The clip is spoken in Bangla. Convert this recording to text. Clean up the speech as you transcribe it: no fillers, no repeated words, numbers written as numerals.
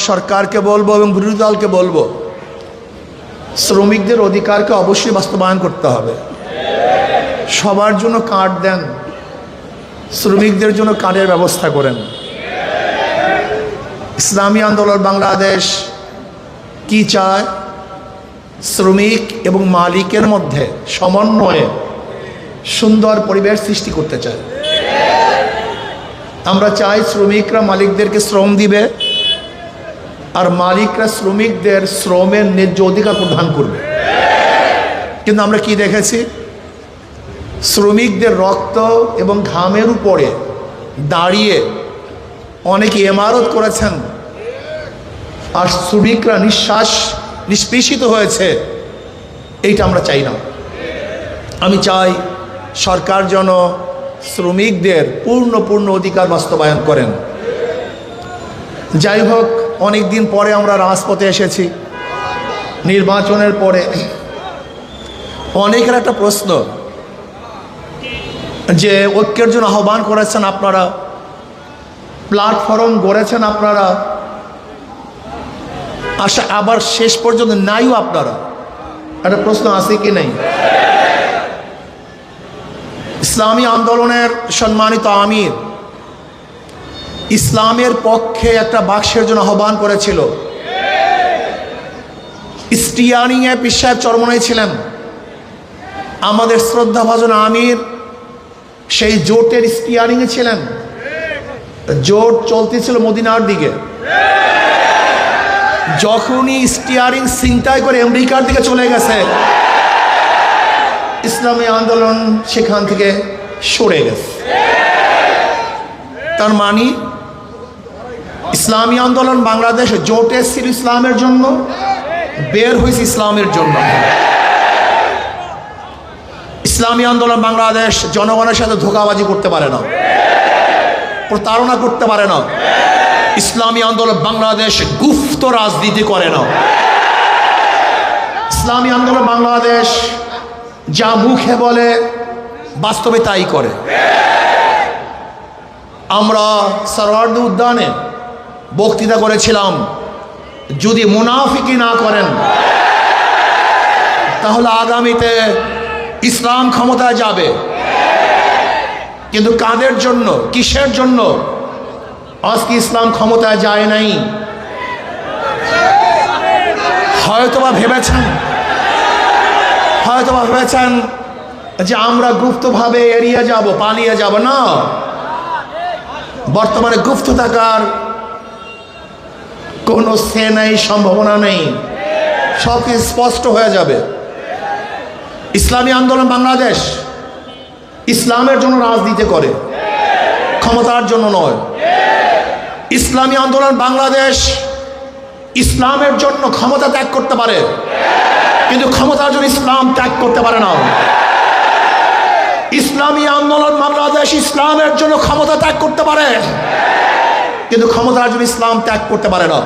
সরকারকে বলবো এবং বিরোধী দলকে বলবো, শ্রমিকদের অধিকারকে অবশ্যই বাস্তবায়ন করতে হবে। সবার জন্য কার্ড দেন, শ্রমিকদের জন্য কার্ডের ব্যবস্থা করেন। ইসলামী আন্দোলন বাংলাদেশ কি চায়? শ্রমিক এবং মালিকের মধ্যে সমন্বয়ে সুন্দর পরিবেশ সৃষ্টি করতে চায়। আমরা চাই শ্রমিকরা মালিকদেরকে শ্রম দিবে, আর মালিকরা শ্রমিকদের শ্রমের ন্যায্য অধিকার প্রদান করবে। কিন্তু আমরা কি দেখেছি? শ্রমিকদের রক্ত এবং ঘামের উপরে দাঁড়িয়ে অনেকে ইমারত করেছেন, আর শ্রমিকরা নিষ্পেষিত হয়েছে। এইটা আমরা চাই না। আমি চাই সরকার যেন শ্রমিকদের পূর্ণ অধিকার বাস্তবায়ন করেন। যাই হোক, অনেক দিন পরে আমরা রাজপথে এসেছি, নির্বাচনের পরে। অনেকের একটা প্রশ্ন যে ঐক্যের জন্য আহ্বান করেছেন আপনারা, প্ল্যাটফর্ম গড়েছেন আপনারা, আবার শেষ পর্যন্ত নাইও আপনারা। একটা প্রশ্ন আছে কি নেই? ইসলামী আন্দোলনের সম্মানিত আমির ইসলামের পক্ষে একটা বাক্সের জন্য আহ্বান করেছিল। স্টিয়ারিংয়ে পীর সাহেব চরমনাই ছিলেন। আমাদের শ্রদ্ধাভাজন আমির সেই জোটের স্টিয়ারিংয়ে ছিলেন। জোট চলতেছিল মদিনার দিকে। যখনই স্টিয়ারিং ছিনতাই করে আমেরিকার দিকে চলে গেছে, ইসলামী আন্দোলন সেখান থেকে সরে গেছে। তার মানে ইসলামী আন্দোলন বাংলাদেশ জোটে ছিল ইসলামের জন্য, বের হয়েছে ইসলামের জন্য। ইসলামী আন্দোলন বাংলাদেশ জনগণের সাথে ধোঁকাবাজি করতে পারে না, প্রতারণা করতে পারে না। ইসলামী আন্দোলন বাংলাদেশ গুপ্ত রাজনীতি করে না। ইসলামী আন্দোলন বাংলাদেশ যা মুখে বলে বাস্তবে তাই করে। আমরা সরওয়ার্দী উদ্যানে বক্তৃতা করেছিলাম, যদি মুনাফিকি না করেন তাহলে আগামীতে ইসলাম ক্ষমতায় যাবে। কিন্তু কাদের জন্য, কিসের জন্য আজকে ইসলাম ক্ষমতায় যায় নাই? হয়তোবা ভেবেছেন যে আমরা গুপ্তভাবে এড়িয়ে যাব, পালিয়ে যাব। না, বর্তমানে গুপ্ত থাকার কোনো সে নেই, সম্ভাবনা নেই। সব স্পষ্ট হয়ে যাবে। ইসলামী আন্দোলন বাংলাদেশ ইসলামের জন্য রাজনীতি করে, ক্ষমতার জন্য নয়। ইসলামী আন্দোলন বাংলাদেশ ইসলামের জন্য ক্ষমতা ত্যাগ করতে পারে, কিন্তু ক্ষমতার জন্য ইসলাম ত্যাগ করতে পারে না। ইসলামী আন্দোলন বাংলাদেশ ইসলামের জন্য ক্ষমতা ত্যাগ করতে পারে, কিন্তু ক্ষমতার জন্য ইসলাম ত্যাগ করতে পারে না।